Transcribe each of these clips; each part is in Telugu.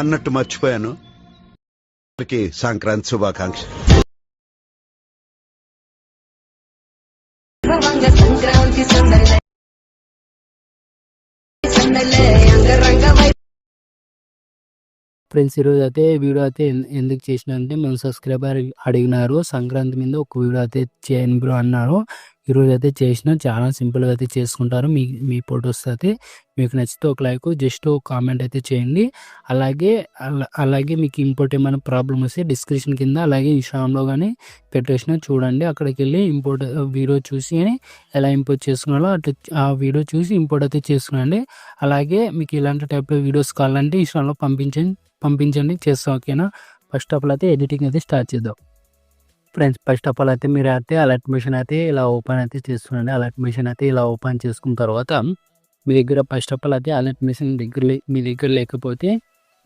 అన్నట్టు మర్చిపోయాను. సంక్రాంతి శుభాకాంక్ష. ఫ్రెండ్స్, ఈరోజు అయితే వీడియో అయితే ఎందుకు చేసిన అంటే మన సబ్స్క్రైబర్ అడిగినారు సంక్రాంతి మీద ఒక వీడియో అయితే చేయను బ్రో అన్నారు. ఈరోజు అయితే చేసిన చాలా సింపుల్గా అయితే చేసుకుంటారు. మీ ఫొటోస్ అయితే మీకు నచ్చితే ఒక లైక్, జస్ట్ ఒక కామెంట్ అయితే చేయండి. అలాగే మీకు ఇంపోర్ట్ ఏమైనా ప్రాబ్లమ్ వస్తే డిస్క్రిప్షన్ కింద అలాగే ఇన్స్టాగ్రామ్లో కానీ పెట్టేసిన చూడండి. అక్కడికి వెళ్ళి ఇంపోర్ట్ వీడియో చూసి ఎలా ఇంపోర్ట్ చేసుకున్నారో అట్లా ఆ వీడియో చూసి ఇంపోర్ట్ అయితే చేసుకునండి. అలాగే మీకు ఇలాంటి టైప్లో వీడియోస్ కావాలంటే ఇన్స్టాగ్రామ్లో పంపించండి చేస్తాం. ఓకేనా? ఫస్ట్ ఆఫ్ ఆల్ అయితే ఎడిటింగ్ అయితే స్టార్ట్ చేద్దాం. ఫ్రెండ్స్, ఫస్ట్ ఆఫ్ ఆల్ అయితే మీరు అయితే అలర్ట్ మిషన్ అయితే ఇలా ఓపెన్ అయితే చేస్తుండండి. అలర్ట్ మిషన్ అయితే ఇలా ఓపెన్ చేసుకున్న తర్వాత మీ దగ్గర ఫస్ట్ ఆఫ్ ఆల్ అయితే అలర్ట్ మిషన్ మీ దగ్గర లేకపోతే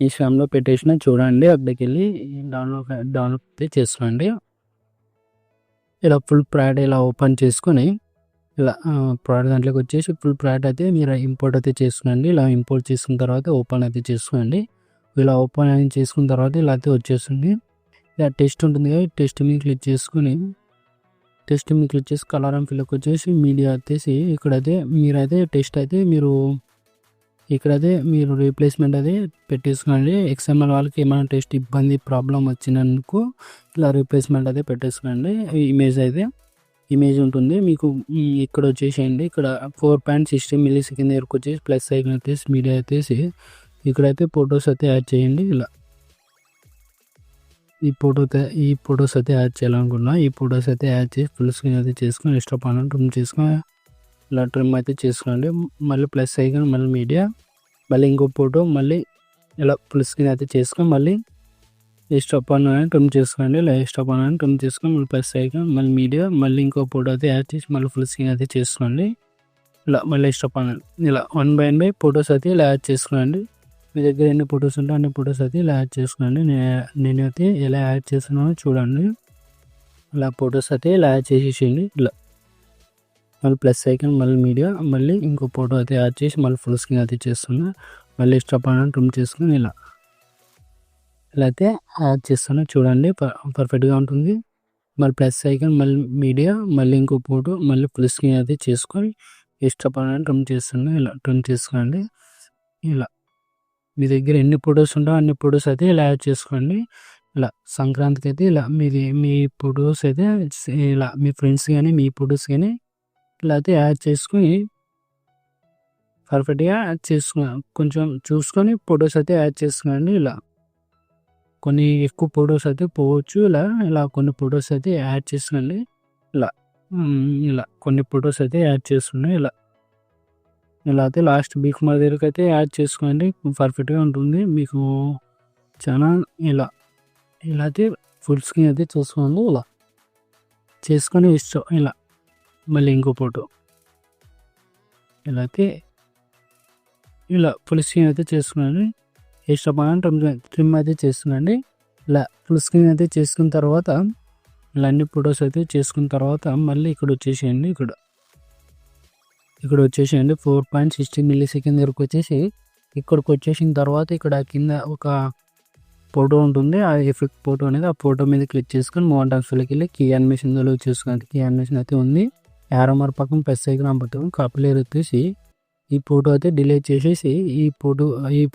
ఇన్స్టాగ్రామ్లో పెట్టేసిన చూడండి. అక్కడికి వెళ్ళి డౌన్లోడ్ అయితే చేసుకోండి. ఇలా ఫుల్ ప్రోడక్ట్ ఇలా ఓపెన్ చేసుకొని ఇలా ప్రోడక్ట్ దాంట్లోకి వచ్చేసి ఫుల్ ప్రోడక్ట్ అయితే మీరు ఇంపోర్ట్ అయితే చేసుకోండి. ఇలా ఇంపోర్ట్ చేసుకున్న తర్వాత ఓపెన్ అయితే చేసుకోండి. ఇలా ఓపెన్ చేసుకున్న తర్వాత ఇలా అయితే వచ్చేస్తుంది. ఇలా టెస్ట్ ఉంటుంది కదా, టెస్ట్ మీద క్లిక్ చేసుకుని కలర్ అండ్ ఫిల్కి వచ్చేసి మీడియా వచ్చేసి ఇక్కడైతే మీరైతే టెస్ట్ అయితే ఇక్కడైతే మీరు రీప్లేస్మెంట్ అయితే పెట్టేసుకోండి. XML వాళ్ళకి ఏమైనా టెస్ట్ ఇబ్బంది ప్రాబ్లం వచ్చినందుకు ఇలా రీప్లేస్మెంట్ అయితే పెట్టేసుకోండి. ఇమేజ్ ఉంటుంది మీకు ఇక్కడ వచ్చేసేయండి. ఇక్కడ 4.60 millisecond దగ్గరకు వచ్చేసి ప్లస్ ఐకాన్ వచ్చేసి మీడియా వచ్చేసి ఇక్కడైతే ఫొటోస్ అయితే యాడ్ చేయండి. ఇలా ఈ ఫొటోస్ అయితే యాడ్ చేయాలనుకున్నా ఈ ఫొటోస్ అయితే యాడ్ చేసి ఫుల్ స్క్రీన్ అయితే చేసుకొని ఎక్స్ట్రా పని ట్రిమ్ చేసుకొని ఇలా ట్రిమ్ అయితే చేసుకోండి. మళ్ళీ ప్లస్ ఐకాన్, మళ్ళీ మీడియా, మళ్ళీ ఇంకో ఫోటో, మళ్ళీ ఇలా ఫుల్ స్క్రీన్ అయితే చేసుకొని మళ్ళీ ఎక్స్ట్రా పని ట్రిమ్ చేసుకోండి. ఇలా ఎక్స్ట్రా పని ట్రిమ్ చేసుకొని మళ్ళీ ప్లస్ ఐకాన్, మళ్ళీ మీడియా, మళ్ళీ ఇంకో ఫోటో అయితే యాడ్ చేసి మళ్ళీ ఫుల్ స్క్రీన్ అయితే చేసుకోండి. ఇలా మళ్ళీ ఎక్స్ట్రా పని ఇలా 1 by 1 ఫొటోస్ అయితే ఇలా యాడ్ చేసుకోండి. మీ దగ్గర ఎన్ని ఫొటోస్ ఉంటే అన్ని ఫొటోస్ అయితే ఇలా యాడ్ చేసుకోండి. నేనైతే ఎలా యాడ్ చేస్తున్నానో చూడండి. ఇలా ఫొటోస్ అయితే ఇలా యాడ్ చేసేసేయండి. ఇలా మళ్ళీ ప్లస్ ఐకాన్, మళ్ళీ మీడియా, మళ్ళీ ఇంకో ఫోటో అయితే యాడ్ చేసి మళ్ళీ ఫుల్ స్క్రీన్ అయితే చేస్తున్నా. మళ్ళీ ఎక్స్ట్రా పని ట్రిమ్ చేసుకుని ఇలా అయితే యాడ్ చేస్తాను చూడండి. పర్ఫెక్ట్గా ఉంటుంది. మళ్ళీ ప్లస్ ఐకాన్, మళ్ళీ మీడియా, మళ్ళీ ఇంకో ఫోటో, మళ్ళీ ఫుల్ స్క్రీన్ అయితే చేసుకొని ఎక్స్ట్రా పని ట్రిమ్ చేస్తున్నా. ఇలా ట్రిమ్ చేసుకోండి. ఇలా మీ దగ్గర ఎన్ని ఫొటోస్ ఉంటాయో అన్ని ఫొటోస్ అయితే ఇలా యాడ్ చేసుకోండి. ఇలా సంక్రాంతికి అయితే ఇలా మీ ఫొటోస్ అయితే ఇలా మీ ఫ్రెండ్స్ కానీ మీ ఫొటోస్ కానీ ఇలా అయితే యాడ్ చేసుకొని పర్ఫెక్ట్గా యాడ్ కొంచెం చూసుకొని ఫొటోస్ అయితే యాడ్ చేసుకోండి. ఇలా కొన్ని ఎక్కువ ఫొటోస్ అయితే పోవచ్చు. ఇలా కొన్ని ఫొటోస్ అయితే యాడ్ చేసుకోండి. ఇలా కొన్ని ఫొటోస్ అయితే యాడ్ చేసుకున్నాయి. ఇలా అయితే లాస్ట్ బీక్ మా దగ్గరకు అయితే యాడ్ చేసుకోండి. పర్ఫెక్ట్గా ఉంటుంది మీకు చాలా. ఇలా అయితే ఫుల్ స్క్రీన్ అయితే చూసుకోండి. ఇలా చేసుకొని ఇష్టం. ఇలా మళ్ళీ ఇంకో ఫోటో ఇలా అయితే ఇలా ఫుల్ స్క్రీన్ అయితే చేసుకోండి. ఇష్టపడిన ట్రిమ్ అయితే చేసుకోండి. ఇలా ఫుల్ స్క్రీన్ అయితే చేసుకున్న తర్వాత ఇలా అన్ని ఫొటోస్ అయితే చేసుకున్న తర్వాత మళ్ళీ ఇక్కడ వచ్చేసేయండి. ఇక్కడ వచ్చేసేయండి 4.60 millisecond దగ్గరకు వచ్చేసి ఇక్కడికి వచ్చేసిన తర్వాత ఇక్కడ కింద ఒక ఫోటో ఉంటుంది. ఆ ఎఫెక్ట్ ఫోటో అనేది ఆ ఫోటో మీద క్లిక్ చేసుకొని మోడల్ ట్రాన్స్ఫర్లోకి వెళ్ళి కీ యానిమేషన్లో చూసుకుని కీ యానిమేషన్ అయితే ఉంది. యారో మార్క్ పక్కన ప్లస్ ఐకాన్ పడుతుంది. కాపీలేర్ వచ్చేసి ఈ ఫోటో అయితే డిలీట్ చేసేసి ఈ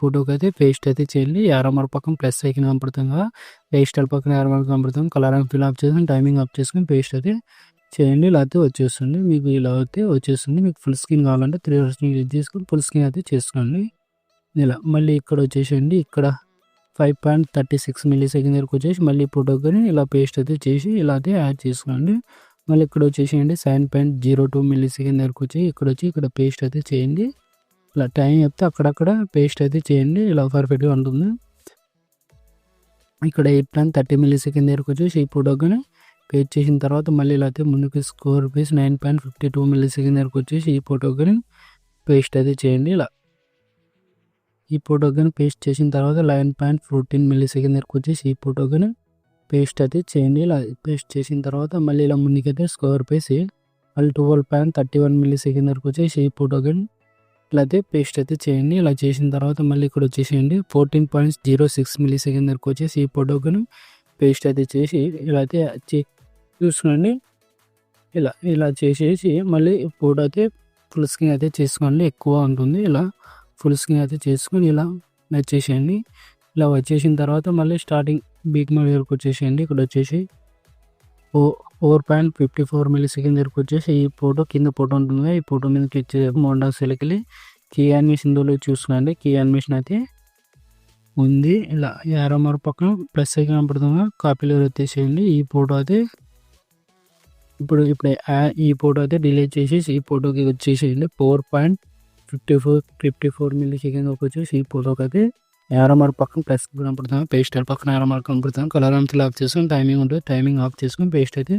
ఫోటోకి అయితే పేస్ట్ అయితే చేయండి. యారో మార్క్ పక్కన ప్లస్ ఐకాన్ కనపడుతుంది కదా, పేస్ట్ పక్కన యారో మార్క్ కనపడుతుంది. కలర్ అండ్ ఫిల్ ఆఫ్ చేసుకుని టైమింగ్ ఆఫ్ చేసుకుని పేస్ట్ అయితే చేయండి. ఇలా అయితే వచ్చేస్తుంది మీకు. ఇలా అయితే వచ్చేస్తుంది. మీకు ఫుల్ స్క్రీన్ కావాలంటే 3 hours యూజ్ చేసుకుని ఫుల్ స్క్రీన్ అయితే చేసుకోండి. ఇలా మళ్ళీ ఇక్కడ వచ్చేసేయండి. ఇక్కడ 5.36 millisecond దగ్గరకు వచ్చేసి మళ్ళీ ఫోటోకి ఇలా పేస్ట్ అయితే చేసి ఇలా అయితే యాడ్ చేసుకోండి. మళ్ళీ ఇక్కడ వచ్చేసేయండి 7.02 millisecond దగ్గరకు వచ్చి ఇక్కడ పేస్ట్ అయితే చేయండి. ఇలా టైం చెప్తే అక్కడక్కడ పేస్ట్ అయితే చేయండి. ఇలా పర్ఫెక్ట్గా ఉంటుంది. ఇక్కడ 8.30 millisecond దగ్గరకు వచ్చేసి ఈ ఫోటోకి పేస్ట్ చేసిన తర్వాత మళ్ళీ ఇలా అయితే ముందుకు స్కోర్ పేసి 9.52 millisecond దగ్గరకు వచ్చేసి ఈ ఫోటోకి పేస్ట్ అయితే చేయండి. ఇలా ఈ ఫోటోకి పేస్ట్ చేసిన తర్వాత 11.14 millisecond దగ్గరకు వచ్చేసి ఈ ఫోటోకి పేస్ట్ అయితే చేయండి. ఇలా పేస్ట్ చేసిన తర్వాత మళ్ళీ ఇలా ముందుకైతే స్కోర్ పేసి మళ్ళీ 12.31 millisecond దగ్గరకు వచ్చేసి ఈ ఫోటోకి ఇలా అయితే పేస్ట్ అయితే చేయండి. ఇలా చేసిన తర్వాత మళ్ళీ ఇక్కడ వచ్చేసేయండి 14.06 మిల్లీ సెకండ్ వరకు వచ్చేసి ఈ ఫోటోకి పేస్ట్ అయితే చేసి ఇలా అయితే చూసుకోండి. ఇలా చేసేసి మళ్ళీ ఫోటో అయితే ఫుల్ స్క్రీన్ అయితే చేసుకోండి. ఎక్కువ ఉంటుంది. ఇలా ఫుల్ స్క్రీన్ అయితే చేసుకొని ఇలా వచ్చేసేయండి. ఇలా వచ్చేసిన తర్వాత మళ్ళీ స్టార్టింగ్ బిగ్ మోడ్ వరకు వచ్చేసేయండి. ఇక్కడ వచ్చేసి 4.54 మిల్లీ సెకండ్ వరకు వచ్చేసి ఈ ఫోటో కింద ఫోటో ఉంటుంది. ఈ ఫోటో మీద క్లిక్ చేసి మోడ్ సెలెక్ట్ వెళ్ళి కీ యానిమేషన్ ఇందులో చూసుకోండి. కీ యానిమేషన్ అయితే ఉంది. ఇలా యారో మార్క్ పక్కన ప్లస్ ఐకాన్ కనపడుతుంది. కాపీలో వచ్చేసేయండి. ఈ ఫోటో అయితే ఇప్పుడు ఈ ఫోటో అయితే డిలీట్ చేసేసి ఈ ఫోటోకి వచ్చేసేయండి. 4.54 మిల్లీ సెకండ్ వరకు వచ్చేసి ఈ ఫోటోకి అయితే యారో మార్క్ పక్కన ప్లస్ కనపడుతుంది. పేస్ట్ పక్కన యారో మార్క్ కనపడుతుంది. కలర్ అంతా ఆఫ్ చేసుకొని టైమింగ్ ఉంటుంది. టైమింగ్ ఆఫ్ చేసుకొని పేస్ట్ అయితే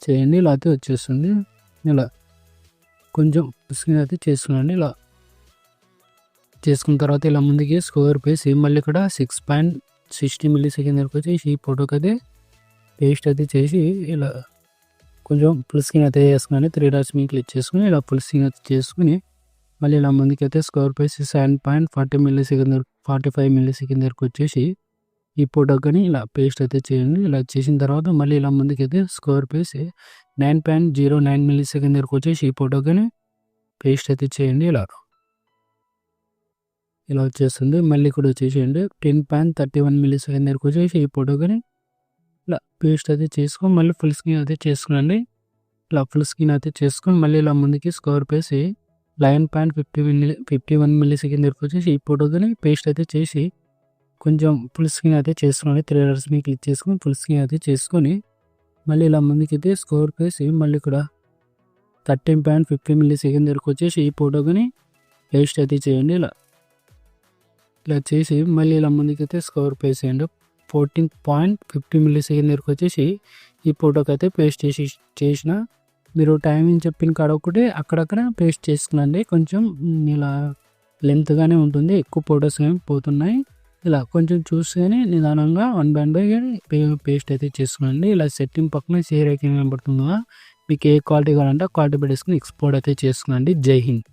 చేయండి. ఇలా అయితే వచ్చేస్తుంది. ఇలా కొంచెం స్క్రీన్ అయితే చేసుకునండి. ఇలా చేసుకున్న తర్వాత ఇలా ముందుకి స్కోర్ పేసి మళ్ళీ ఇక్కడ 6.60 మిల్లీ సెకండ్ వరకు వచ్చేసి ఈ ఫోటోకి అయితే పేస్ట్ అయితే చేసి ఇలా కొంచెం ఫుల్ స్క్రీన్ అయితే చేసుకుని 3 డాట్స్ మీద క్లిక్ చేసుకుని ఇలా ఫుల్ స్క్రీన్ అయితే చేసుకుని మళ్ళీ ఇలా ముందుకైతే స్కోర్ పేసి 7.40 మిల్లీ సెకండ్ 45 మిల్లీ సెకండ్ వరకు వచ్చేసి ఈ ఫోటోకి ఇలా పేస్ట్ అయితే చేయండి. ఇలా చేసిన తర్వాత మళ్ళీ ఇలా ముందుకైతే స్కోర్ పేసి 9.09 మిల్లీ సెకండ్ వరకు వచ్చేసి ఈ ఫోటోకి పేస్ట్ అయితే చేయండి. ఇలా వచ్చేస్తుంది. మళ్ళీ ఇక్కడ వచ్చేసేయండి 10.31 మిల్లీ సెకండ్ వరకు వచ్చేసి ఈ ఫోటోకి ఇలా పేస్ట్ అయితే చేసుకొని మళ్ళీ ఫుల్ స్క్రీన్ అయితే చేసుకునండి. ఇలా ఫుల్ స్క్రీన్ అయితే చేసుకొని మళ్ళీ ఇలా ముందుకి స్కోర్ పేసి 11.51 మిల్లీ సెకండ్ వరకు వచ్చేసి ఈ ఫోటోకి పేస్ట్ అయితే చేసి కొంచెం ఫుల్ స్క్రీన్ అయితే చేసుకుని 3 డాట్స్ మీద క్లిక్ చేసుకొని ఫుల్ స్క్రీన్ అయితే చేసుకొని మళ్ళీ ఇలా ముందుకైతే స్కోర్ పేసి మళ్ళీ ఇక్కడ 13.50 మిల్లీ సెకండ్ వరకు వచ్చేసి ఈ ఫోటోకి పేస్ట్ అయితే చేయండి. ఇలా చేసి మళ్ళీ ఇలా ముందుకైతే స్కోర్ పేసేయండి. 14.50 మిల్లీ సెకండ్ వరకు వచ్చేసి ఈ ఫోటోకి అయితే పేస్ట్ చేసిన మీరు టైమింగ్ చెప్పిన కాడ ఒకటి అక్కడక్కడ పేస్ట్ చేసుకునండి. కొంచెం ఇలా లెంత్గానే ఉంటుంది. ఎక్కువ ఫొటోస్ ఏమి పోతున్నాయి. ఇలా కొంచెం చూసుకొని నిదానంగా 1 బై 1 పేస్ట్ అయితే చేసుకునండి. ఇలా సెట్టింగ్ పక్కన షేర్ ఐకాన్ కనబడుతుందా మీకు ఏ క్వాలిటీ కావాలంటే క్వాలిటీ పెట్టేసుకుని ఎక్స్పోర్ట్ అయితే చేసుకునండి. జై హింద్.